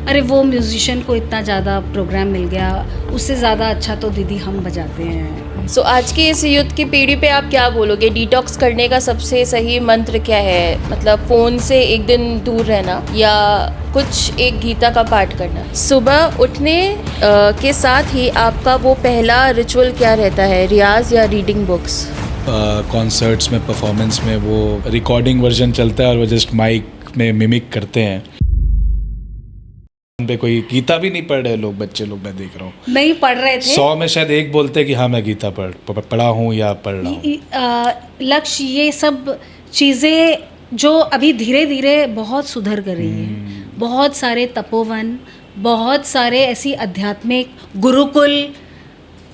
अरे वो म्यूजिशियन को इतना ज़्यादा प्रोग्राम मिल गया, उससे ज़्यादा अच्छा तो दीदी हम बजाते हैं। सो आज की इस युद्ध की पीढ़ी पे आप क्या बोलोगे? डिटॉक्स करने का सबसे सही मंत्र क्या है? मतलब फ़ोन से एक दिन दूर रहना या कुछ एक गीता का पाठ करना? सुबह उठने के साथ ही आपका वो पहला रिचुअल क्या रहता है? रियाज या रीडिंग बुक्स? कॉन्सर्ट्स में, परफॉर्मेंस में वो रिकॉर्डिंग वर्जन चलता है और वो जस्ट माइक में मिमिक करते हैं। पे कोई गीता भी नहीं पढ़ रहे लोग, बच्चे लोग, मैं देख रहा हूँ नहीं पढ़ रहे थे। 100 में शायद एक बोलते हैं कि हाँ मैं गीता पढ़ा हूँ या पढ़ रहा हूँ। लक्ष्य ये सब चीज़ें जो अभी धीरे धीरे बहुत सुधर कर रही है। बहुत सारे तपोवन, बहुत सारे ऐसी आध्यात्मिक गुरुकुल,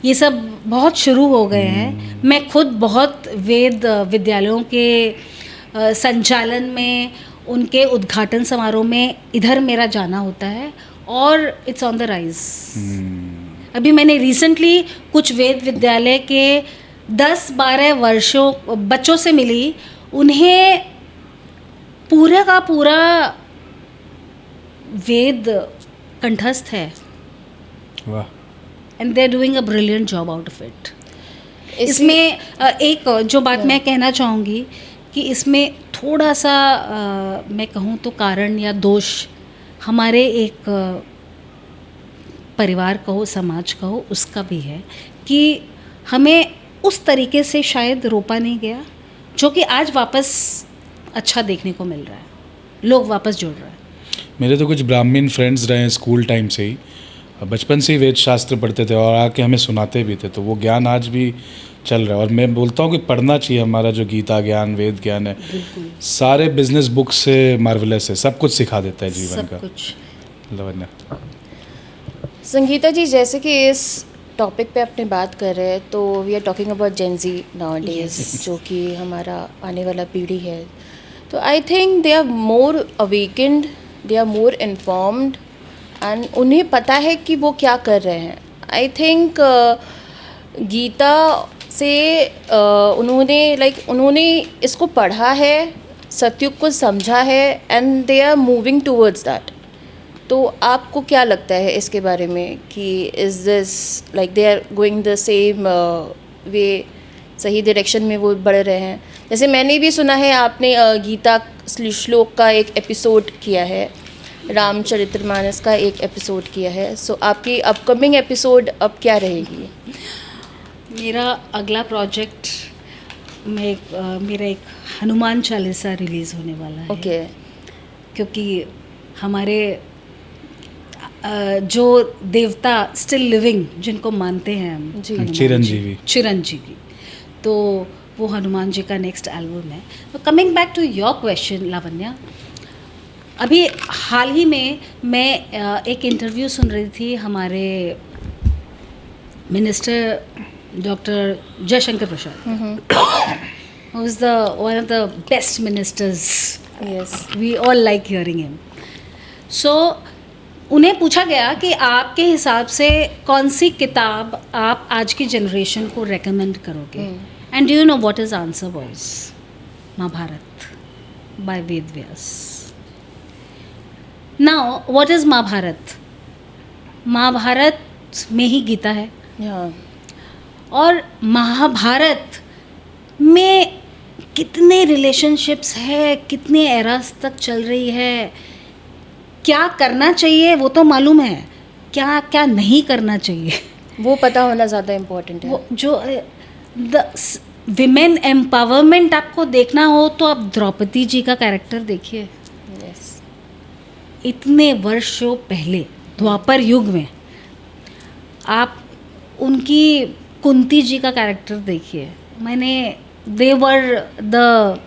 ये सब बहुत शुरू हो गए हैं। मैं खुद बहुत वेद विद्यालयों के संचालन में, उनके उद्घाटन समारोह में इधर मेरा जाना होता है और इट्स ऑन द राइज। अभी मैंने रिसेंटली कुछ वेद विद्यालय के 10-12 वर्षों बच्चों से मिली, उन्हें पूरा का पूरा वेद कंठस्थ है वाह। And they are doing a brilliant job out of it. इसमें एक जो बात मैं कहना चाहूँगी कि इसमें थोड़ा सा मैं कहूँ तो कारण या दोष हमारे एक परिवार कहो, समाज कहो, उसका भी है कि हमें उस तरीके से शायद रोपा नहीं गया, जो कि आज वापस अच्छा देखने को मिल रहा है, लोग वापस जुड़ रहे हैं। मेरे तो कुछ ब्राह्मण फ्रेंड्स रहे हैं स्कूल टाइम से ही, बचपन से ही वेद शास्त्र पढ़ते थे और आके हमें सुनाते भी थे, तो वो ज्ञान आज भी चल रहा है। और मैं बोलता हूँ कि पढ़ना चाहिए, हमारा जो गीता ज्ञान, वेद ज्ञान है, सारे बिजनेस बुक से मार्वलेस है, सब कुछ सिखा देता है जीवन सब का। कुछ। लवन्या, संगीता जी, जैसे कि इस टॉपिक पे अपने बात कर रहे हैं, तो we are talking about Gen Z nowadays, जो कि हमारा आने वाला पीढ़ी है। तो I think they are more awakened, they are more informed and उन्हें पता है कि वो क्या कर रहे हैं। आई थिंक गीता से उन्होंने इसको पढ़ा है, सत्युग को समझा है and they are moving towards that. तो आपको क्या लगता है इसके बारे में कि is this like they are going the same way, सही डायरेक्शन में वो बढ़ रहे हैं? जैसे मैंने भी सुना है आपने गीता श्लोक का एक एपिसोड किया है, रामचरितमानस का एक एपिसोड किया है। सो आपकी अपकमिंग एपिसोड अब क्या रहेगी? मेरा अगला प्रोजेक्ट में मेरा एक हनुमान चालीसा रिलीज़ होने वाला है। ओके। क्योंकि हमारे जो देवता स्टिल लिविंग जिनको मानते हैं हम, जी। हनुमान चिरंजीवी, तो वो हनुमान जी का नेक्स्ट एल्बम है। तो coming back to your question Lavanya, अभी हाल ही में मैं एक इंटरव्यू सुन रही थी हमारे minister doctor Jaishankar Prasad, who is one of the best ministers. Yes. We all like hearing him. So उन्हें पूछा गया कि आपके हिसाब से कौन सी किताब आप आज की जनरेशन को रेकमेंड करोगे, and do you know what is answer was? Mahabharata by Ved Vyas. Now what is Mahabharata? Mahabharata में ही गीता है, Yeah. और महाभारत में कितने रिलेशनशिप्स है, कितने एरास तक चल रही है, क्या करना चाहिए वो तो मालूम है, क्या क्या नहीं करना चाहिए वो पता होना ज़्यादा इम्पोर्टेंट है। वो जो द विमेन एम्पावरमेंट आपको देखना हो तो आप द्रौपदी जी का कैरेक्टर देखिए। Yes. इतने वर्षों पहले द्वापर युग में आप उनकी कुंती जी का कैरेक्टर देखिए। They were the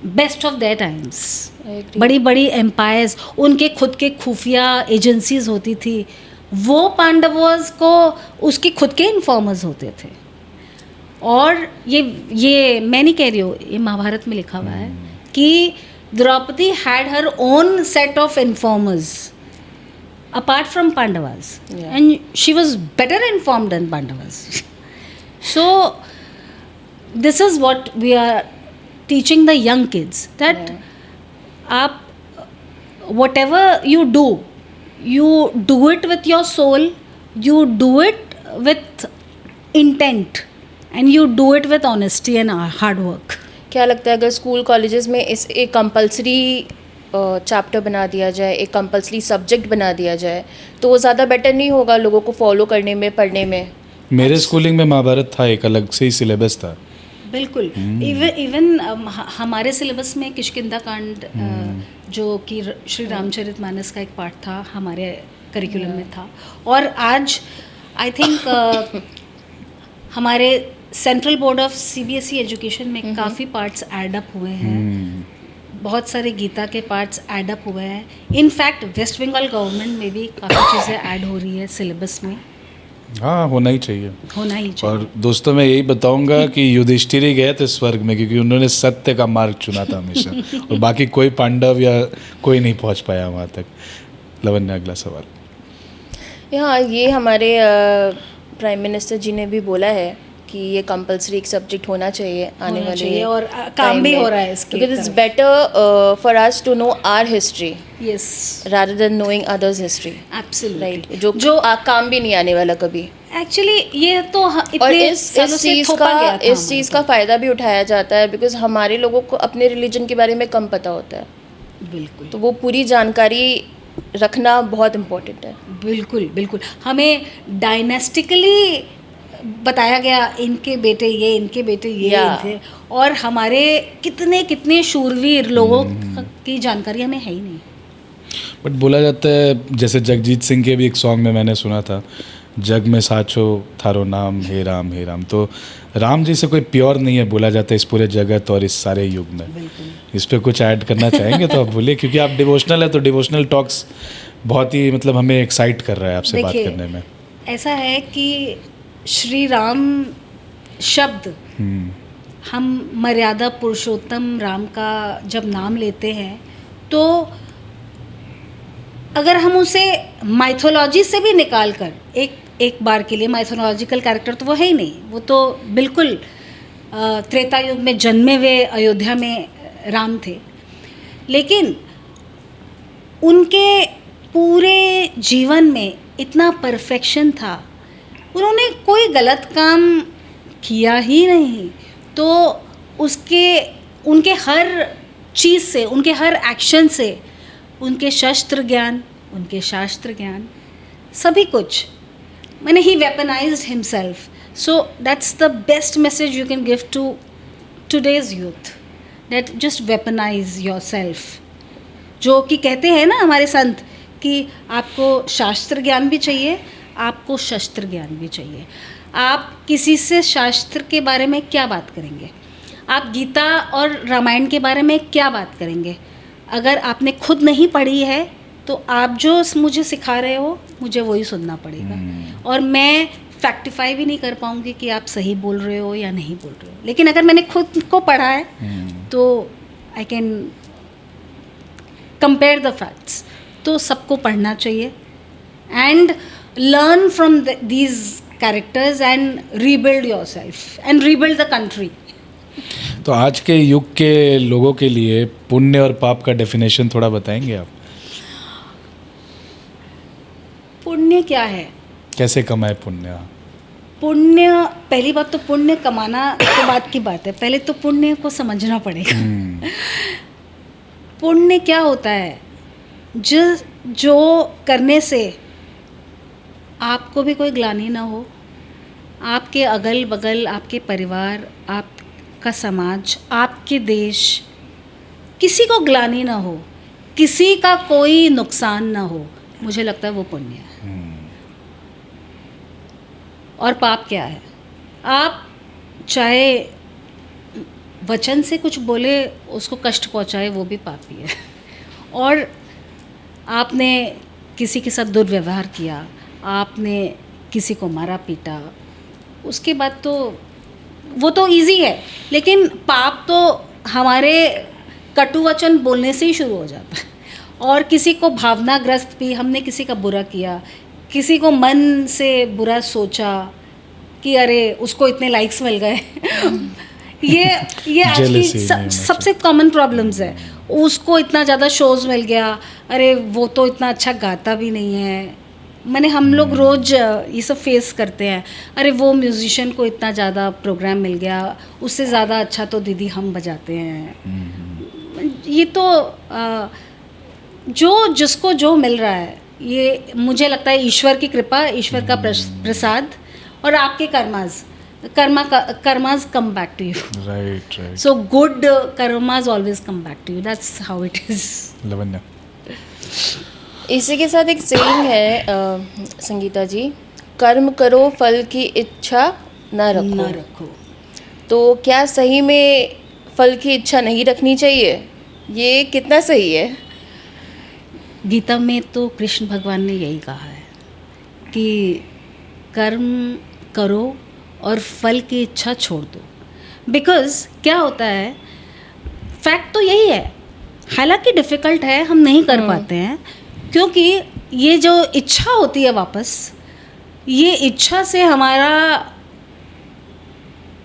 best of their times. बड़ी बड़ी एम्पायर्स, उनके खुद के खुफिया एजेंसीज होती थी, वो पांडवों को उसके खुद के इन्फॉर्मर्स होते थे। और ये मैं नहीं कह रही हूँ, ये महाभारत में लिखा हुआ है कि Draupadi had her own set of informers apart from Pandavas. Yeah. And she was better informed than Pandavas. So this is what we are teaching the young kids, that आप whatever you do, you do it with your soul, you do it with intent, and you do it with honesty and hard work. क्या लगता है अगर school colleges में इस एक compulsory chapter बना दिया जाए, एक कंपलसरी सब्जेक्ट बना दिया जाए, तो वो ज़्यादा बेटर नहीं होगा लोगों को फॉलो करने में, पढ़ने में? मेरे स्कूलिंग में महाभारत था, एक अलग से ही सिलेबस था। बिल्कुल। इवन हमारे सिलेबस में किष्किंधा कांड जो कि श्री रामचरितमानस का एक पार्ट था, हमारे करिकुलम में था। और आज आई थिंक हमारे central board of CBSE education में काफ़ी पार्ट्स ऐड अप हुए हैं, बहुत सारे गीता के पार्ट्स ऐड अप हुए हैं। इनफैक्ट वेस्ट बंगाल गवर्नमेंट में भी काफ़ी चीज़ें ऐड हो रही है सिलेबस में। हाँ, होना ही चाहिए। होना ही चाहिए। और दोस्तों मैं यही बताऊंगा कि युधिष्ठिर ही गए थे स्वर्ग में, क्योंकि उन्होंने सत्य का मार्ग चुना था हमेशा और बाकी कोई पांडव या कोई नहीं पहुंच पाया वहाँ तक। लवन्या, अगला सवाल। हाँ, ये हमारे प्राइम मिनिस्टर जी ने भी बोला है कि ये कंपलसरी एक सब्जेक्ट होना चाहिए आने होना वाले चाहिए, और काम भी हो रहा है इसके because it's better for us to know our history yes rather than knowing others' history, absolutely. right? जो काम भी नहीं आने वाला कभी। एक्चुअली ये तो और इतने इस सालों से चीज़ थोपा गया का था इस चीज़ का फ़ायदा भी उठाया जाता है बिकॉज हमारे लोगों को अपने रिलीजन के बारे में कम पता होता है, बिल्कुल तो वो पूरी जानकारी रखना बहुत इम्पोर्टेंट है। बिल्कुल बिल्कुल। हमें डायनेस्टिकली बताया गया, इनके बेटे ये, इनके बेटे ये Yeah. थे, और हमारे कितने कितने शूरवीर लोगों की जानकारी हमें है ही नहीं। बट बोला जाता है, जैसे जगजीत सिंह के भी एक सॉन्ग में मैंने सुना था, जग में साचो थारो नाम हे राम हे राम। तो राम जी से कोई प्योर नहीं है बोला जाता है इस पूरे जगत और इस सारे युग में। इस पे कुछ ऐड करना चाहेंगे तो आप बोलिए, क्योंकि आप डिवोशनल है तो डिवोशनल टॉक्स बहुत ही मतलब हमें एक्साइट कर रहा है आपसे बात देखिए, करने में। ऐसा है कि श्री राम शब्द, हम मर्यादा पुरुषोत्तम राम का जब नाम लेते हैं तो अगर हम उसे माइथोलॉजी से भी निकाल कर एक बार के लिए, माइथोलॉजिकल कैरेक्टर तो वो है ही नहीं, वो तो बिल्कुल त्रेता युग में जन्मे हुए अयोध्या में राम थे, लेकिन उनके पूरे जीवन में इतना परफेक्शन था, उन्होंने कोई गलत काम किया ही नहीं। तो उनके हर चीज़ से, उनके हर एक्शन से, उनके शस्त्र ज्ञान, उनके शास्त्र ज्ञान, सभी कुछ, मैंने ही weaponised himself. So that's the best message you can give to today's youth, that just weaponise yourself. जो कि कहते हैं ना हमारे संत कि आपको शास्त्र ज्ञान भी चाहिए, आपको शस्त्र ज्ञान भी चाहिए। आप किसी से शास्त्र के बारे में क्या बात करेंगे? आप गीता और रामायण के बारे में क्या बात करेंगे? अगर आपने खुद नहीं पढ़ी है तो आप जो मुझे सिखा रहे हो मुझे वही सुनना पड़ेगा, और मैं फैक्टिफाई भी नहीं कर पाऊँगी कि आप सही बोल रहे हो या नहीं बोल रहे हो। लेकिन अगर मैंने खुद को पढ़ा है तो I can compare the facts. तो सबको पढ़ना चाहिए and learn from these characters and rebuild yourself and rebuild the country. तो आज के युग के लोगों के लिए पुण्य और पाप का डेफिनेशन थोड़ा बताएंगे आप? पुण्य क्या है? कैसे कमाए पुण्य? पुण्य, पहली बात तो पुण्य कमाना तो बात की बात है, पहले तो पुण्य को समझना पड़ेगा। पुण्य क्या होता है? जो करने से आपको भी कोई ग्लानि ना हो, आपके अगल बगल, आपके परिवार, आपका समाज, आपके देश, किसी को ग्लानि ना हो, किसी का कोई नुकसान ना हो, मुझे लगता है वो पुण्य है। और पाप क्या है? आप चाहे वचन से कुछ बोले, उसको कष्ट पहुंचाए, वो भी पापी है। और आपने किसी के साथ दुर्व्यवहार किया, आपने किसी को मारा पीटा, उसके बाद तो वो तो इजी है, लेकिन पाप तो हमारे कटु वचन बोलने से ही शुरू हो जाता है। और किसी को भावनाग्रस्त भी, हमने किसी का बुरा किया, किसी को मन से बुरा सोचा कि अरे उसको इतने लाइक्स मिल गए ये आज की सबसे कॉमन प्रॉब्लम्स है। उसको इतना ज़्यादा शोज़ मिल गया, अरे वो तो इतना अच्छा गाता भी नहीं है। मैंने हम लोग रोज़ ये सब फेस करते हैं, अरे वो म्यूजिशियन को इतना ज़्यादा प्रोग्राम मिल गया, उससे ज़्यादा अच्छा तो दीदी हम बजाते हैं। ये तो जो जिसको जो मिल रहा है, ये मुझे लगता है ईश्वर की कृपा, ईश्वर का प्रसाद और आपके karmas come back to you. Right right. So good karmas always come back to you, that's how it is. Lavanya, इसी के साथ एक सेइंग है संगीता जी, कर्म करो फल की इच्छा ना रखो। तो क्या सही में फल की इच्छा नहीं रखनी चाहिए? ये कितना सही है? गीता में तो कृष्ण भगवान ने यही कहा है कि कर्म करो और फल की इच्छा छोड़ दो। बिकॉज क्या होता है, फैक्ट तो यही है, हालांकि डिफ़िकल्ट है, हम नहीं कर पाते हैं, क्योंकि ये जो इच्छा होती है वापस, ये इच्छा से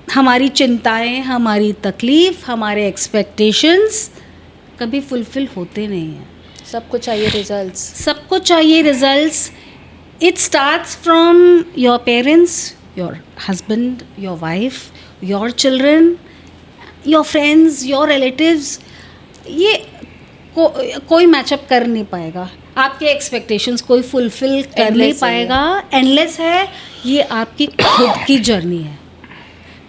हमारी चिंताएं, हमारी तकलीफ़, हमारे एक्सपेक्टेशंस कभी फुलफ़िल होते नहीं हैं। सबको चाहिए रिजल्ट्स। सबको चाहिए results. It starts from your parents, your husband, your wife, your children, your friends, your relatives. ये कोई मैचअप कर नहीं पाएगा, आपके एक्सपेक्टेशंस कोई फुलफिल कर नहीं पाएगा, एंडलेस है। ये आपकी खुद की जर्नी है,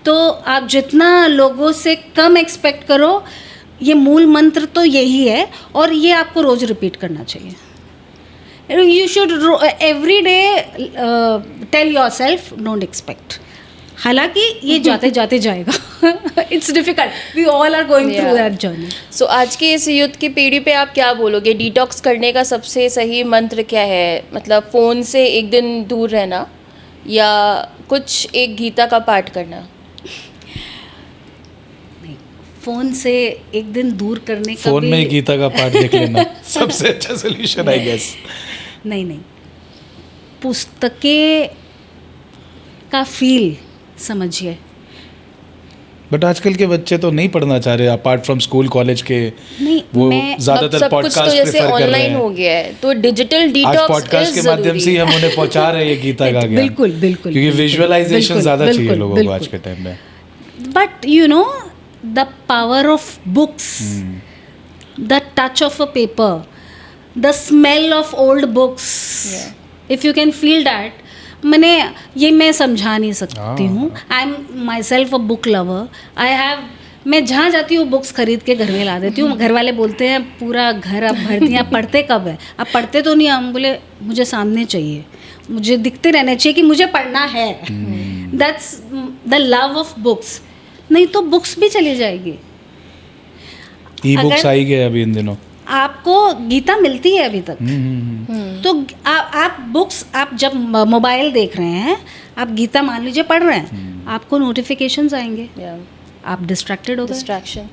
तो आप जितना लोगों से कम एक्सपेक्ट करो, ये मूल मंत्र तो यही है, और ये आपको रोज़ रिपीट करना चाहिए। You should every day tell yourself don't expect. हालांकि ये जाते जाते जाएगा, it's difficult, we all are going through that journey. So आज की इस युद्ध की पीढ़ी पे आप क्या बोलोगे? डिटॉक्स करने का सबसे सही मंत्र क्या है? मतलब फ़ोन से एक दिन दूर रहना या कुछ एक गीता का पाठ करना? फ़ोन से एक दिन दूर करने का फोन भी में ही गीता का पाठ देख लेना सबसे अच्छा सोल्यूशन आई गेस। नहीं, पुस्तकें का फील समझिए। बट आजकल के बच्चे तो नहीं पढ़ना चाह रहे, अपार्ट फ्रॉम स्कूल कॉलेज के। नहीं, वो मैं ज्यादातर सब कुछ तो पॉडकास्ट जैसे प्रेफर कर रहे ऑनलाइन हैं। हो गया है, तो डिजिटल आज डिटॉक्स पॉडकास्ट के माध्यम से ही हम उन्हें पहुंचा रहे हैं गीता का ज्ञान। बिल्कुल क्योंकि विजुअलाइजेशन ज्यादा चाहिए लोगों को आज के टाइम में। But you know the power of books, the touch of a paper, the smell of old books, if you can feel that, मैं समझा नहीं सकती हूँ। I am my self a book lover. मैं जहाँ जाती हूँ बुक्स खरीद के घर में ला देती हूँ। घर वाले बोलते हैं पूरा घर आप भर दिया, पढ़ते कब है? आप पढ़ते तो नहीं। हम बोले मुझे सामने चाहिए, मुझे दिखते रहने चाहिए कि मुझे पढ़ना है। That's the love of books. नहीं तो बुक्स भी चली जाएगी। ई बुक्स आई गए अभी इन दिनों, आपको गीता मिलती है अभी तक। तो आप बुक्स, आप जब मोबाइल देख रहे हैं, आप गीता मान लीजिए पढ़ रहे हैं, आपको नोटिफिकेशंस आएंगे, आप डिस्ट्रैक्टेड हो गए। Distraction.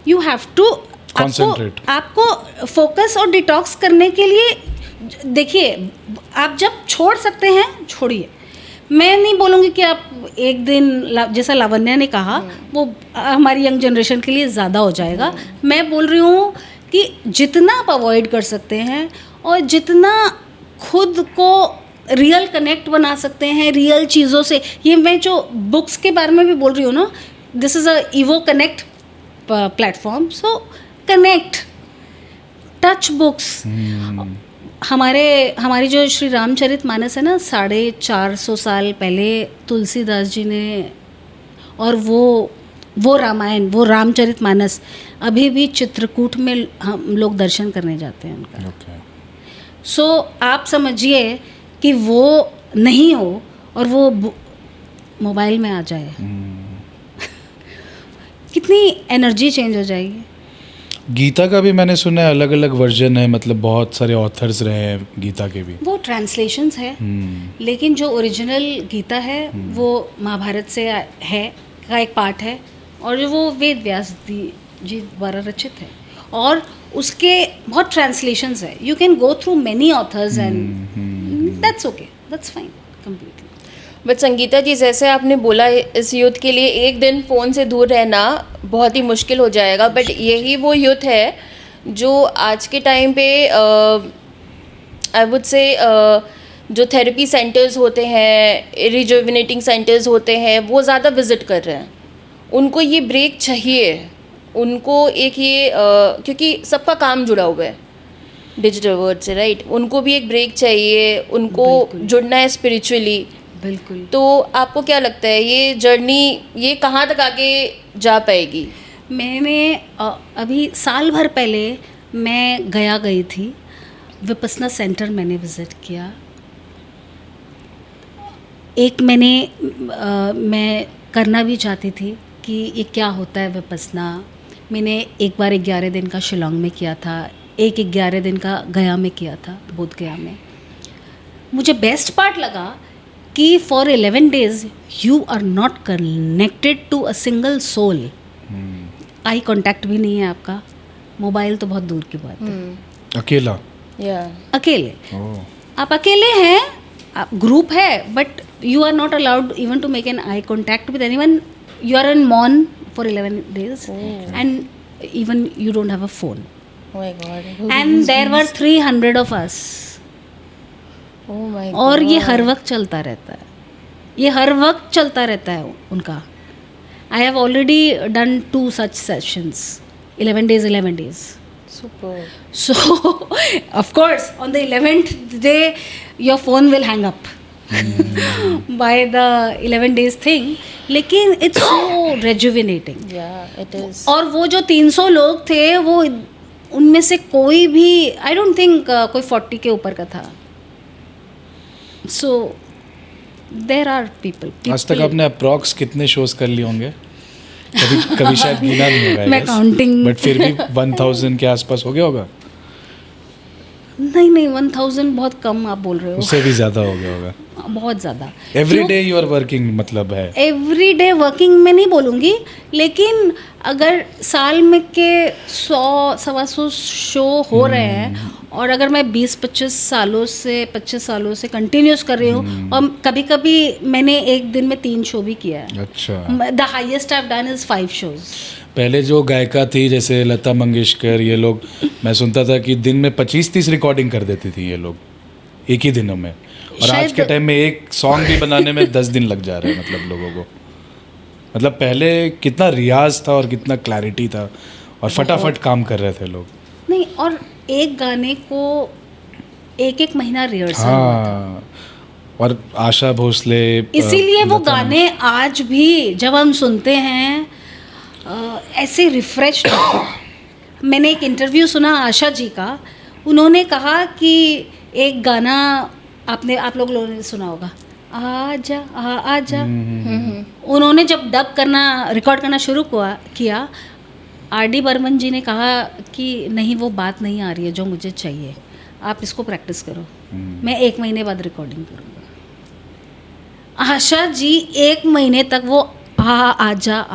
You have to Concentrate. आपको फोकस और डिटॉक्स करने के लिए, देखिए, आप जब छोड़ सकते हैं छोड़िए। मैं नहीं बोलूँगी कि आप एक दिन, जैसा लावण्या ने कहा, वो हमारी यंग जनरेशन के लिए ज़्यादा हो जाएगा। मैं बोल रही हूँ कि जितना आप अवॉइड कर सकते हैं और जितना खुद को रियल कनेक्ट बना सकते हैं रियल चीज़ों से। ये मैं जो बुक्स के बारे में भी बोल रही हूँ ना, this is a evo connect platform, so connect, touch books. हमारी जो श्री रामचरितमानस है ना, 450 साल पहले तुलसीदास जी ने, और वो रामायण, वो रामचरितमानस अभी भी चित्रकूट में हम लोग दर्शन करने जाते हैं उनका। सो आप समझिए कि वो नहीं हो और वो मोबाइल में आ जाए, कितनी एनर्जी चेंज हो जाएगी। गीता का भी मैंने सुना है अलग अलग वर्जन है, मतलब बहुत सारे ऑथर्स रहे हैं गीता के भी। वो ट्रांसलेशंस है, लेकिन जो ओरिजिनल गीता है वो महाभारत से है, का एक पार्ट है, और जो वो वेद व्यास जी द्वारा रचित है, और उसके बहुत ट्रांसलेशंस है। You can go through many authors and that's okay, that's fine completely. But Sangeeta ji, जैसे आपने बोला, इस युद्ध के लिए एक दिन फ़ोन से दूर रहना बहुत ही मुश्किल हो जाएगा, बट यही वो युद्ध है जो आज के टाइम पे आई वुड से जो थेरेपी सेंटर्स होते हैं, रिजुविनेटिंग सेंटर्स होते हैं, वो ज़्यादा विज़िट कर रहे हैं. उनको ये ब्रेक चाहिए. उनको एक ये क्योंकि सबका काम जुड़ा हुआ है डिजिटल वर्ल्ड से, राइट. उनको भी एक ब्रेक चाहिए, उनको जुड़ना है स्पिरिचुअली. बिल्कुल. तो आपको क्या लगता है ये जर्नी ये कहाँ तक आगे जा पाएगी? मैंने अभी साल भर पहले मैं गई थी, विपस्सना सेंटर मैंने विज़िट किया. एक मैं करना भी चाहती थी कि ये क्या होता है विपस्सना. मैंने एक बार 11 दिन का शिलोंग में किया था, 11 दिन का गया में किया था, बोध गया में. मुझे बेस्ट पार्ट लगा कि for 11 days you are not connected to a single soul. Eye contact भी नहीं है आपका, मोबाइल तो बहुत दूर की बात है. अकेला अकेले ओह आप अकेले हैं, आप ग्रुप है, but you are not allowed even to make an eye contact with anyone. You are in mourn for 11 days and even you don't have a phone. Oh my God. And there were 300 of us. Oh my God. और ये हर वक्त चलता रहता है, ये हर वक्त चलता रहता है उनका. I have already done 2 such sessions, 11 days. Super. So, of course, on the 11th day, your phone will hang up by the 11 days thing. लेकिन it's so rejuvenating. Yeah, it is. और वो जो 300 लोग थे, वो उनमें से कोई भी I don't think कोई 40 के ऊपर का था. So, there are people. आज तक आपने अप्रॉक्स कितने शोज कर लिए होंगे? कभी शायद गिना नहीं होगा. मैं काउंटिंग बट फिर भी 1000 के आसपास हो गया होगा. नहीं 1000 बहुत कम आप बोल रहे हो. उससे भी ज़्यादा हो गया होगा. बहुत ज़्यादा. Every day you are working मतलब है. एवरी डे वर्किंग मैं नहीं बोलूँगी, लेकिन अगर साल में के 100-125 शो हो रहे हैं और अगर मैं 25 सालों से कंटिन्यूस कर रही हूँ, और कभी कभी मैंने एक दिन में 3 शो भी किया है. अच्छा. The highest I have done is 5 shows. पहले जो गायिका थी जैसे लता मंगेशकर, ये लोग मैं सुनता था कि दिन में 25-30 रिकॉर्डिंग कर देती थी ये लोग एक ही दिनों में. और आज के टाइम में एक सॉन्ग भी बनाने में 10 दिन लग जा रहे हैं मतलब लोगों को. मतलब पहले कितना रियाज था और कितना क्लैरिटी था और फटाफट काम कर रहे थे लोग. नहीं, और एक गाने को एक महीना रिहर्सल. हाँ. और आशा भोसले, इसीलिए वो गाने आज भी जब हम सुनते हैं ऐसे रिफ्रेश. मैंने एक इंटरव्यू सुना आशा जी का, उन्होंने कहा कि एक गाना आप लोगों ने सुना होगा, आजा आजा. उन्होंने जब रिकॉर्ड करना शुरू किया, आर.डी. बर्मन जी ने कहा कि नहीं, वो बात नहीं आ रही है जो मुझे चाहिए, आप इसको प्रैक्टिस करो, मैं 1 महीने बाद रिकॉर्डिंग करूँगा. आशा जी 1 महीने तक वो आजा,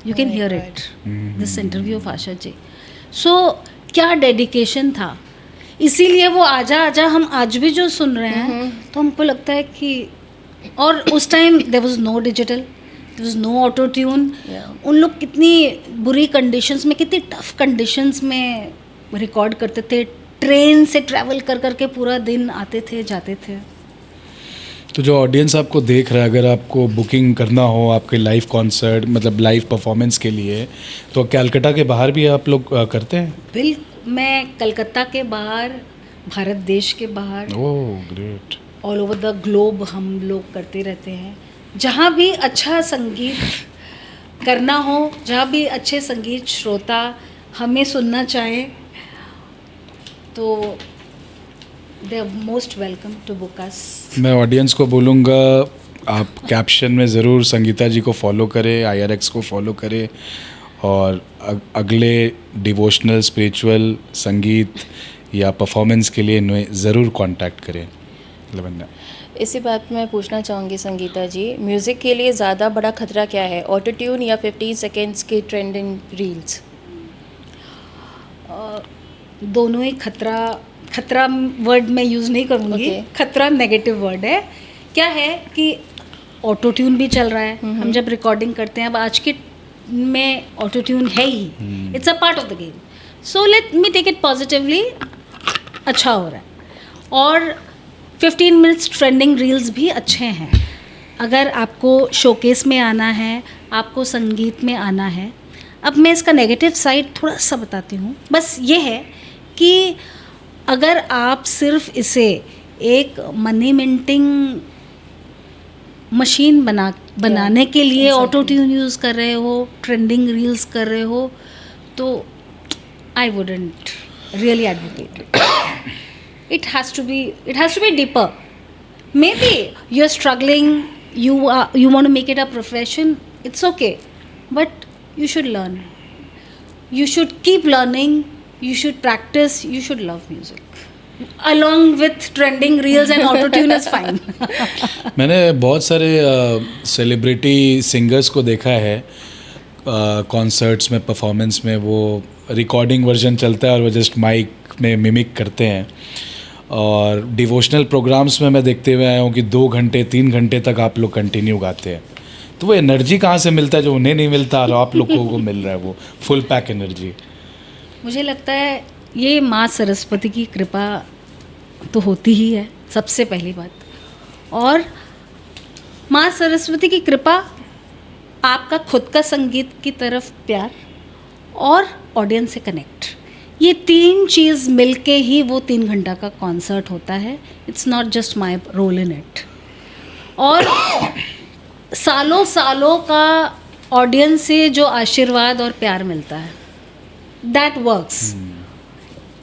you can hear it, this interview of Asha ji. So क्या डेडिकेशन था. इसीलिए वो आजा हम आज भी जो सुन रहे हैं तो हमको लगता है कि, और उस time there was no digital, there was no auto tune. उन लोग कितनी बुरी कंडीशंस में, कितनी टफ कंडीशंस में रिकॉर्ड करते थे. ट्रेन से ट्रैवल कर के पूरा दिन आते थे जाते थे. तो जो ऑडियंस आपको देख रहा है, अगर आपको बुकिंग करना हो आपके लाइव कॉन्सर्ट मतलब लाइव परफॉर्मेंस के लिए, तो कलकत्ता के बाहर भी आप लोग करते हैं? बिल्कुल, मैं कलकत्ता के बाहर, भारत देश के बाहर, oh great, all over the globe हम लोग करते रहते हैं. जहाँ भी अच्छा संगीत करना हो, जहाँ भी अच्छे संगीत श्रोता हमें सुनना चाहें, तो they are most welcome to book us. मैं ऑडियंस को बोलूँगा आप कैप्शन में ज़रूर संगीता जी को फॉलो करें, IRX को फॉलो करें, और अगले डिवोशनल स्पिरिचुअल संगीत या परफॉर्मेंस के लिए ज़रूर कांटेक्ट करें. लवन्या, इसी बात में पूछना चाहूँगी संगीता जी, म्यूज़िक के लिए ज़्यादा बड़ा खतरा क्या है, ऑटो ट्यून या 15 सेकेंड्स के ट्रेंडिंग रील्स? दोनों ही खतरा वर्ड मैं यूज़ नहीं करूँगी. खतरा नेगेटिव वर्ड है. क्या है कि ऑटो ट्यून भी चल रहा है. हम जब रिकॉर्डिंग करते हैं, अब आज के में ऑटो ट्यून है ही, it's a part of the game. So let me take it positively, अच्छा हो रहा है। और 15 मिनट्स ट्रेंडिंग रील्स भी अच्छे हैं। अगर आपको शोकेस में आना है, आपको संगीत में आना है। अब मैं इसका नेगेटिव साइड थोड़ा सा बताती हूँ। बस ये है कि अगर आप सिर्फ इसे एक मनी मिंटिंग मशीन बनाने के लिए ऑटो ट्यून यूज़ कर रहे हो, ट्रेंडिंग रील्स कर रहे हो, तो I wouldn't really advocate it. It has to be deeper. Maybe you're struggling, you want to make it a profession, it's okay, but you should learn, you should keep learning, you should practice, you should love music along with trending reels and auto tune is fine. मैंने बहुत सारे celebrity singers को देखा है concerts में, performance में, वो recording version चलता है और वो जस्ट माइक में मिमिक करते हैं। और डिवोशनल प्रोग्राम्स में मैं देखते हुए आया हूँ कि 2 घंटे 3 घंटे तक आप लोग कंटिन्यू गाते हैं। तो वो एनर्जी कहाँ से मिलता है जो उन्हें नहीं मिलता और आप लोगों को मिल रहा है, वो फुल पैक एनर्जी? मुझे लगता है ये माँ सरस्वती की कृपा तो होती ही है, सबसे पहली बात। और माँ सरस्वती की कृपा, आपका खुद का संगीत की तरफ प्यार और ऑडियंस से कनेक्ट, ये 3 चीज़ मिलके ही वो 3 घंटा का कॉन्सर्ट होता है। It's not just my role in it. और सालों सालों का ऑडियंस से जो आशीर्वाद और प्यार मिलता है, दैट वर्क्स।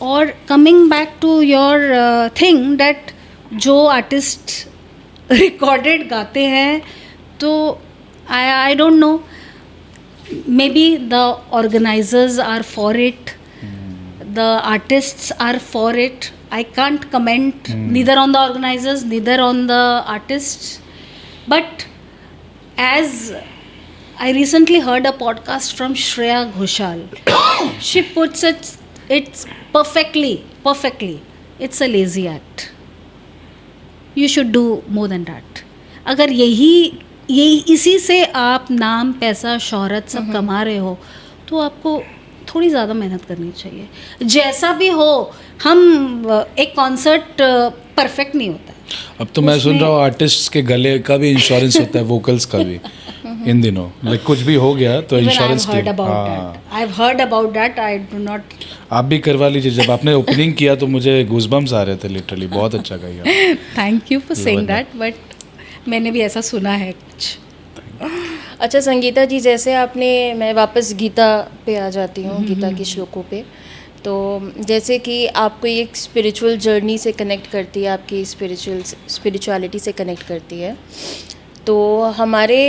और coming back to your thing that जो आर्टिस्ट रिकॉर्डेड गाते हैं, तो I don't know, maybe the organisers are for it, the artists are for it. I can't comment neither on the organizers, neither on the artists. But as I recently heard a podcast from Shreya Ghoshal, she puts it's perfectly. It's a lazy act. You should do more than that. अगर यही इसी से आप नाम, पैसा, शोहरत सब कमा रहे हो, तो आपको थोड़ी ज़्यादा मेहनत करनी चाहिए। जैसा भी हो, हम एक कॉन्सर्ट परफेक्ट नहीं होता है। अब तो मैं सुन रहा हूँ आर्टिस्ट्स के गले का भी इंश्योरेंस होता है, वोकल्स का भी इन दिनों। लाइक कुछ भी हो गया तो insurance I have heard about that. I do not. आप भी करवा लीजिए। जब आपने ओपनिंग किया तो मुझे गूज़बम्स आ रहे थे लिटरली। बहुत अच्छा गाया। Thank you for saying that, but मैंने भी ऐसा सुना है कुछ। अच्छा संगीता जी, जैसे आपने, मैं वापस गीता पे आ जाती हूँ, गीता के श्लोकों पे। तो जैसे कि आपको एक स्पिरिचुअल जर्नी से कनेक्ट करती है, आपकी स्पिरिचुअलिटी से कनेक्ट करती है। तो हमारे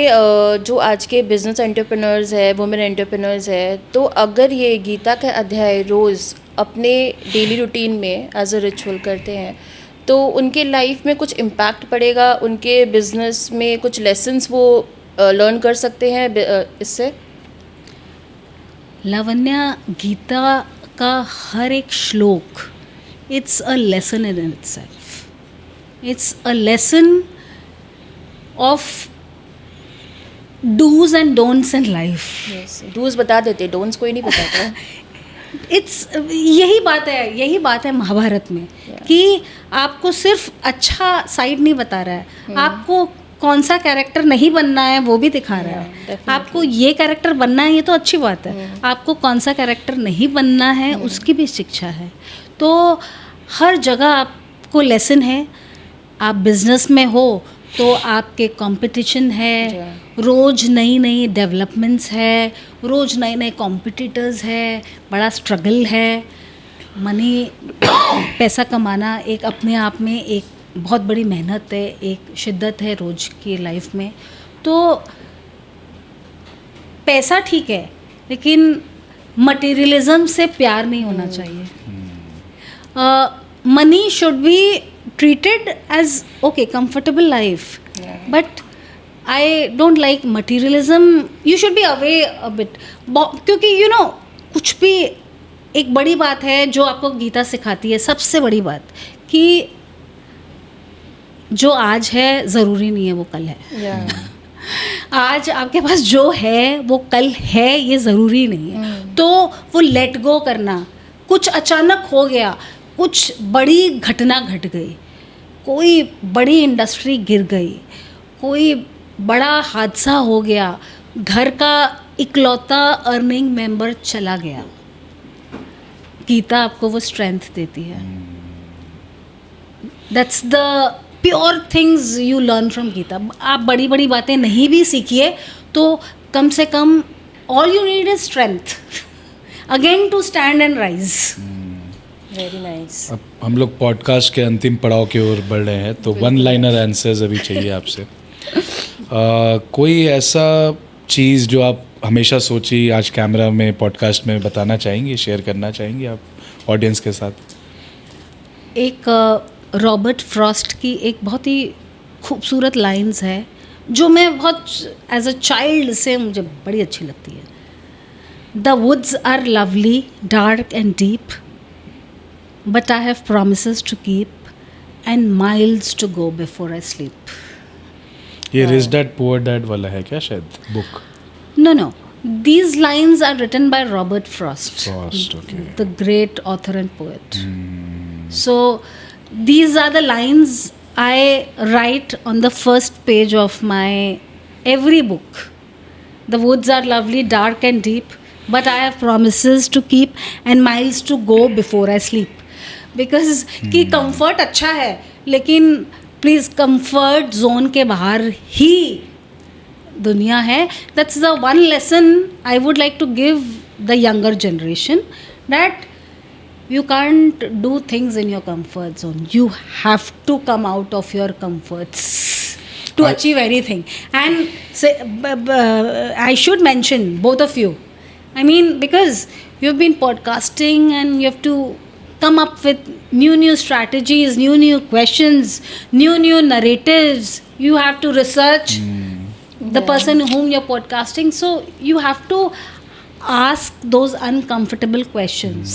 जो आज के बिजनेस एंटरप्रेन्योर्स है, वुमेन एंटरप्रेन्योर्स है, तो अगर ये गीता का अध्याय रोज़ अपने डेली रूटीन में एज अ रिचुअल करते हैं, तो उनके लाइफ में कुछ इम्पैक्ट पड़ेगा, उनके बिजनेस में कुछ लेसन्स वो लर्न कर सकते हैं इससे? लावण्या, गीता का हर एक श्लोक, it's a lesson in itself. It's a lesson of do's and don'ts in life. Do's बता देते, डोंट्स कोई नहीं बताता। इट्स यही बात है महाभारत में, कि आपको सिर्फ अच्छा साइड नहीं बता रहा है, आपको कौन सा कैरेक्टर नहीं बनना है वो भी दिखा रहा है। आपको ये कैरेक्टर बनना है, ये तो अच्छी बात है। आपको कौन सा कैरेक्टर नहीं बनना है उसकी भी शिक्षा है। तो हर जगह आपको लेसन है। आप बिजनेस में हो तो आपके कंपटीशन है, रोज़ नई नई डेवलपमेंट्स है, रोज़ नए नए कॉम्पिटिटर्स है, बड़ा स्ट्रगल है। मनी, पैसा कमाना एक अपने आप में एक बहुत बड़ी मेहनत है, एक शिद्दत है रोज़ की लाइफ में। तो पैसा ठीक है, लेकिन मटेरियलिज्म से प्यार नहीं होना चाहिए। Money should be treated as okay, comfortable life, but I don't like materialism. You should be away a bit, क्योंकि you know कुछ भी एक बड़ी बात है जो आपको गीता सिखाती है, सबसे बड़ी बात, कि जो आज है ज़रूरी नहीं है वो कल है। आज आपके पास जो है वो कल है, ये ज़रूरी नहीं है। तो वो लेट गो करना, कुछ अचानक हो गया, कुछ बड़ी घटना घट गई, कोई बड़ी इंडस्ट्री गिर गई, कोई बड़ा हादसा हो गया, घर का इकलौता अर्निंग मेंबर चला गया, गीता आपको वो स्ट्रेंथ देती है. That's the pure things you learn from Gita. आप बड़ी बड़ी बातें नहीं भी सीखिए तो कम से कम all you need is strength again to stand and rise. Very nice. अब हम लोग पॉडकास्ट के अंतिम पड़ाव की ओर बढ़ रहे हैं, तो वन लाइनर आंसर्स अभी चाहिए आपसे. कोई ऐसा चीज़ जो आप हमेशा सोची आज कैमरा में पॉडकास्ट में बताना चाहेंगी, शेयर करना चाहेंगी आप ऑडियंस के साथ? एक रॉबर्ट फ्रॉस्ट की एक बहुत ही खूबसूरत लाइंस है जो मैं बहुत एज अ चाइल्ड से मुझे बड़ी अच्छी लगती है. The woods are lovely dark and deep but I have promises to keep and miles to go before I sleep. ये रिच डैड पुअर डैड वाला है क्या शायद book? No. These lines are written by Robert Frost, Frost, okay. the great author and poet. So these are the lines I write on the first page of my every book. The woods are lovely, dark and deep, but I have promises to keep and miles to go before I sleep. Because कि comfort अच्छा है, लेकिन please comfort zone के बाहर ही दुनिया है. That's the one lesson I would like to give the younger generation, that you can't do things in your comfort zone. You have to come out of your comforts to achieve anything. And say, I should mention both of you. I mean, because you've been podcasting and you have to come up with new strategies, new questions, new narratives. You have to research the person whom you're podcasting. So you have to ask those uncomfortable questions.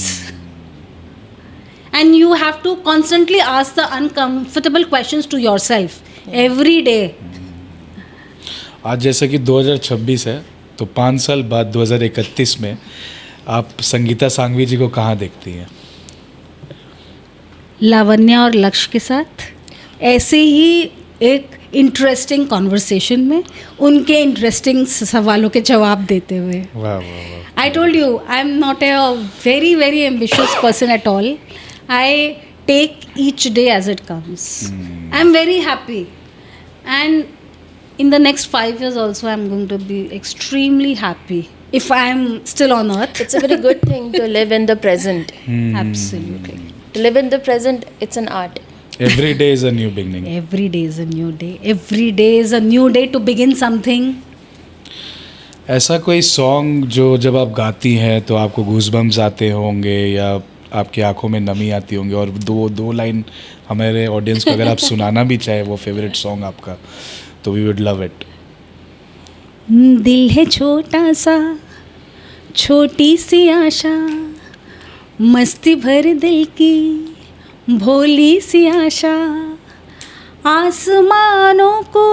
And you have to constantly ask the uncomfortable questions to yourself every day. आज जैसे कि 2026 है, तो 5 साल बाद 2031 में आप संगीता सांघवी जी को कहाँ देखती हैं? लावण्या और लक्ष्य के साथ ऐसे ही एक इंटरेस्टिंग कॉन्वर्सेशन में उनके इंटरेस्टिंग सवालों के जवाब देते हुए. वाह वाह वाह. I told you, I'm not a very ambitious person at all. I take each day as it comes. I'm very happy. And in the next 5 years also, I'm going to be extremely happy if I'm still on earth. It's a very good thing to live in the present. Absolutely. To live in the present, it's an art. Every day is a new beginning. Every day is a new day. Every day is a new day to begin something. ऐसा कोई song जो जब आप गाती हैं तो आपको goosebumps आते होंगे या आपकी आंखों में नमी आती होंगी, और दो लाइन हमारे ऑडियंस को अगर आप सुनाना भी चाहे वो फेवरेट सॉन्ग आपका, तो वी वुड लव इट. दिल है छोटा सा, छोटी सी आशा, मस्ती भर दिल की भोली सी आशा, आसमानों को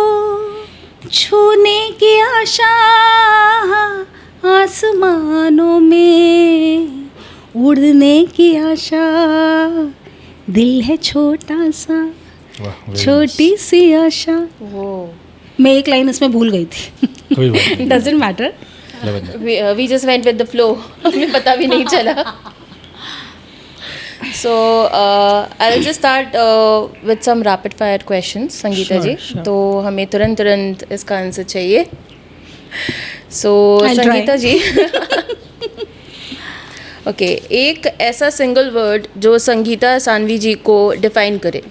छूने की आशा, आसमानों में उड़ने की आशा, दिल है छोटा सा, छोटी सी आशा. वो मैं एक लाइन इसमें भूल गई थी. कोई बात नहीं. Doesn't matter. we just went with the flow. हमें पता भी नहीं चला. So I'll just start with some rapid fire questions, Sangeeta जी. तो हमें तुरंत इसका आंसर चाहिए. So संगीता जी, ओके, एक ऐसा सिंगल वर्ड जो संगीता सांघवी जी को डिफाइन करे.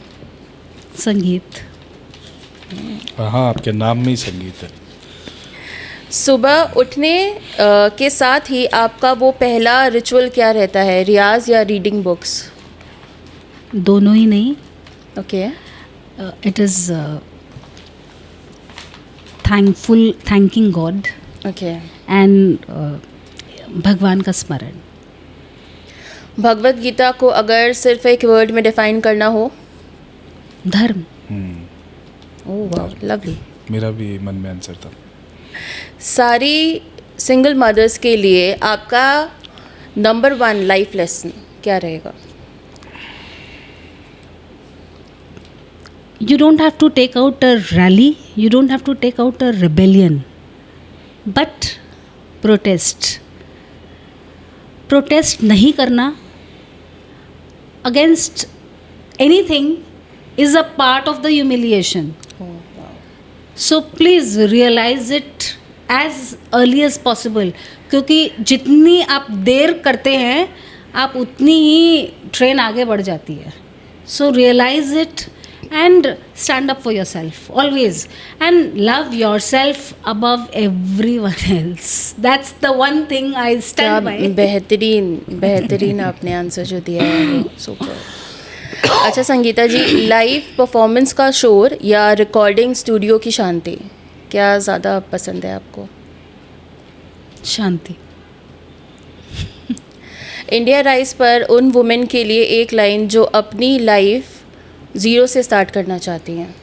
संगीत. हाँ, आपके नाम में ही संगीत है. सुबह उठने के साथ ही आपका वो पहला रिचुअल क्या रहता है, रियाज या रीडिंग बुक्स? दोनों ही नहीं. Okay. It is thanking God okay. And भगवान का स्मरण. भगवत गीता को अगर सिर्फ एक वर्ड में डिफाइन करना हो? धर्म. ओह वाह, लवली. मेरा भी मन में आंसर था. सारी सिंगल मदर्स के लिए आपका नंबर 1 लाइफ लेसन? क्या रहेगा? You don't have to take out a rally, you don't have to take out a rebellion, but protest नहीं करना against anything is a part of the humiliation. So please realize it as early as possible, क्योंकि जितनी आप देर करते हैं आप उतनी ही train आगे बढ़ जाती है. So realize it and stand up for yourself always, and love yourself above everyone else. That's the one thing I stand by. बेहतरीन आपने आंसर जो दिया है, सुपर. अच्छा संगीता जी, लाइव परफॉर्मेंस का शोर या रिकॉर्डिंग स्टूडियो की शांति, क्या ज़्यादा पसंद है आपको? शांति. इंडिया राइज पर उन वुमेन के लिए एक लाइन जो अपनी लाइफ ज़ीरो से स्टार्ट करना चाहती हैं.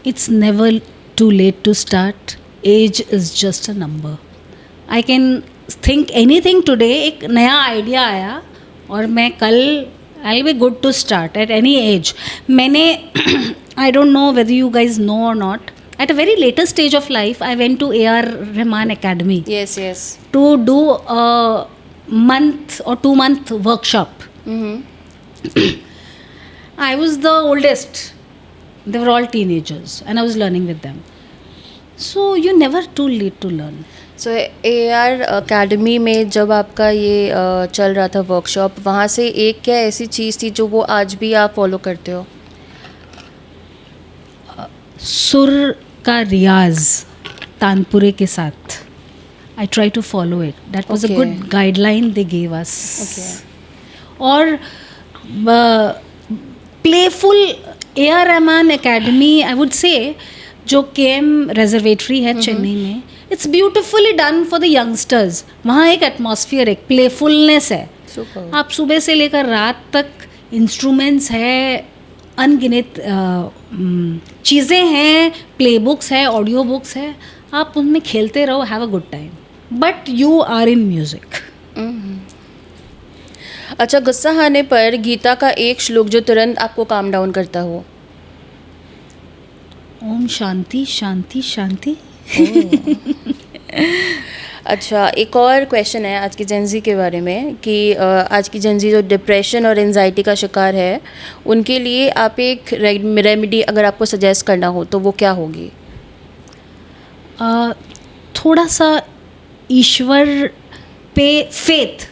It's never too late to start. Age is just a number. I can think anything today. एक नया आइडिया आया और मैं कल I'll be good to start at any age. मैंने I don't know whether you guys know or not. At a very later stage of life, I went to A.R. Rahman Academy. Yes. To do a month or 2 month workshop. I was the oldest. They were all teenagers and I was learning with them. So you're never too late to learn. So AR academy में जब आपका ये चल रहा था workshop, वहाँ से एक क्या ऐसी चीज़ थी जो वो आज भी आप फॉलो करते हो? सुर का रियाज तानपुरे के साथ. I try to follow it. That was a good guideline they gave us. और playful A.R. Rahman Academy, I would say, जो KM Reservatory है चेन्नई में, it's beautifully done for the youngsters. वहाँ एक एटमॉस्फेयर, एक प्लेफुलनेस है. आप सुबह से लेकर रात तक इंस्ट्रूमेंट्स है, अनगिनत चीज़ें हैं, प्ले बुक्स है, ऑडियो बुक्स है, आप उनमें खेलते रहो, have a good time, but you are in music. अच्छा, गुस्सा आने पर गीता का एक श्लोक जो तुरंत आपको काम डाउन करता हो? ओम शांति शांति शांति. अच्छा, एक और क्वेश्चन है आज की जेनजी के बारे में कि आज की जेनजी जो डिप्रेशन और एंजाइटी का शिकार है, उनके लिए आप एक रेमेडी अगर आपको सजेस्ट करना हो तो वो क्या होगी? थोड़ा सा ईश्वर पे faith,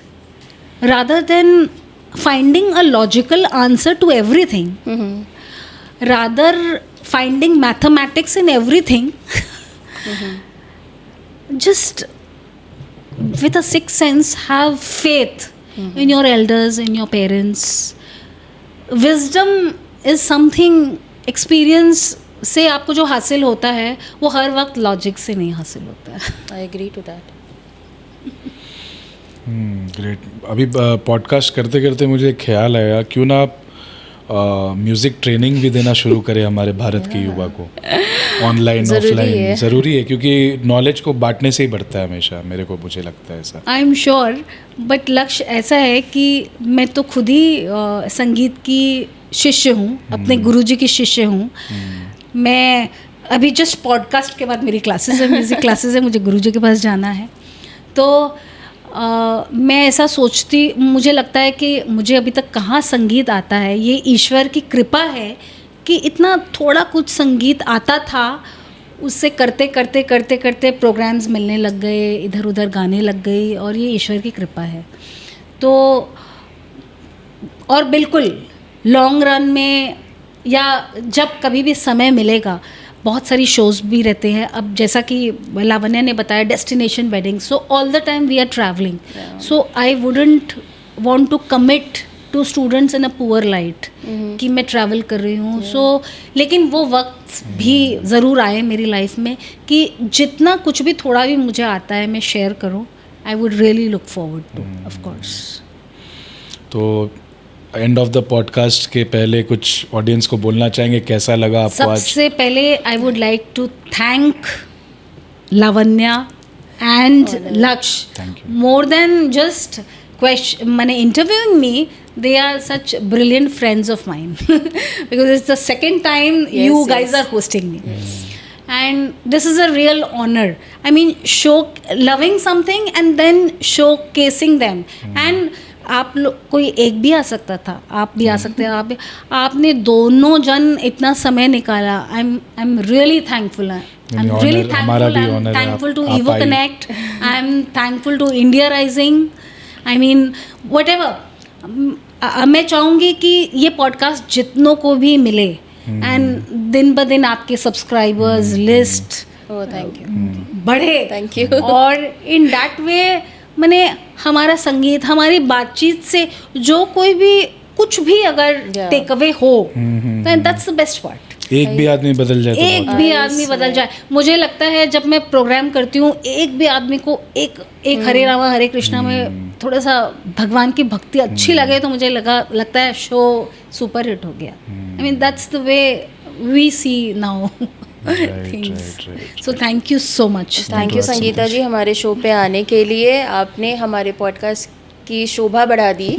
rather than finding a logical answer to everything, rather finding mathematics in everything, just with a sixth sense have faith in your elders, in your parents. Wisdom is something, experience से आपको जो हासिल होता है वो हर वक्त logic से नहीं हासिल होता है. I agree to that. Great. अभी पॉडकास्ट करते करते मुझे एक ख्याल आया, क्यों ना आप म्यूज़िक ट्रेनिंग भी देना शुरू करें हमारे भारत के युवा को, ऑनलाइन ऑफलाइन. ज़रूरी है क्योंकि नॉलेज को बांटने से ही बढ़ता है हमेशा, मेरे को मुझे लगता है ऐसा. आई एम श्योर, बट लक्ष्य ऐसा है कि मैं तो खुद ही संगीत की शिष्य हूँ, अपने गुरुजी की शिष्य हूँ. मैं अभी जस्ट पॉडकास्ट के बाद मेरी क्लासेस है, म्यूज़िक क्लासेस है, मुझे गुरुजी के पास जाना है. तो मैं ऐसा सोचती, मुझे लगता है कि मुझे अभी तक कहाँ संगीत आता है, ये ईश्वर की कृपा है कि इतना थोड़ा कुछ संगीत आता था, उससे करते करते करते करते प्रोग्राम्स मिलने लग गए, इधर उधर गाने लग गई, और ये ईश्वर की कृपा है. तो और बिल्कुल लॉन्ग रन में या जब कभी भी समय मिलेगा, बहुत सारी शोज़ भी रहते हैं. अब जैसा कि लावण्या ने बताया, destination wedding, so all the time we are travelling. So I wouldn't want to commit to students in a poor light कि मैं ट्रैवल कर रही हूँ. सो लेकिन वो वक्त भी ज़रूर आए मेरी लाइफ में कि जितना कुछ भी थोड़ा भी मुझे आता है मैं शेयर करूँ. I would really look forward to, of course. तो एंड ऑफ द पॉडकास्ट के पहले कुछ ऑडियंस को बोलना चाहेंगे, कैसा लगा आपको आज? सबसे पहले I would like to thank Lavanya and Lakshya, more than just question मैंने interviewing me, they are such brilliant friends of mine because it's the second time you Yes, guys yes. are hosting me. And this is a real honor. I mean, loving something and then showcasing them. And आप लोग, कोई एक भी आ सकता था, आप भी आ सकते हैं, आपने दोनों जन इतना समय निकाला. I'm really thankful. I'm really thankful. हमारा भी I'm honor है, thankful to आप Evo I. Connect. I'm thankful to India Rising. I mean, whatever. मैं चाहूँगी कि ये पॉडकास्ट जितनों को भी मिले एंड दिन ब दिन आपके subscribers list Oh, thank you. बढ़े. Thank you. और इन दैट वे मैंने हमारा संगीत, हमारी बातचीत से जो कोई भी कुछ भी अगर Yeah. टेक अवे हो, then that's the best part. एक भी आदमी बदल जाए तो एक बहुत भी आदमी बदल जाए. मुझे लगता है जब मैं प्रोग्राम करती हूँ, एक भी आदमी को एक हरे रामा हरे कृष्णा में थोड़ा सा भगवान की भक्ति अच्छी लगे तो मुझे लगता है शो सुपर हिट हो गया. I mean that's the way we see now things. So thank you so much. Thank you Sangeeta ji हमारे शो पे आने के लिए. आपने हमारे पॉडकास्ट की शोभा बढ़ा दी.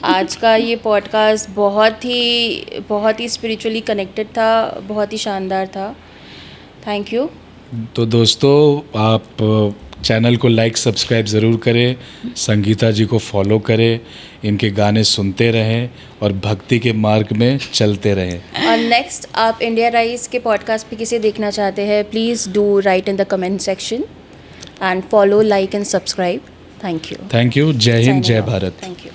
आज का ये पॉडकास्ट बहुत ही स्पिरिचुअली कनेक्टेड था, बहुत ही शानदार था. Thank you. तो दोस्तों, आप चैनल को लाइक सब्सक्राइब ज़रूर करें, संगीता जी को फॉलो करें, इनके गाने सुनते रहें और भक्ति के मार्ग में चलते रहें. और नेक्स्ट आप इंडिया राइज के पॉडकास्ट पे किसे देखना चाहते हैं, please do right in the comment section and follow, like and subscribe. Thank you. Thank you. जय हिंद, जय भारत. Thank you.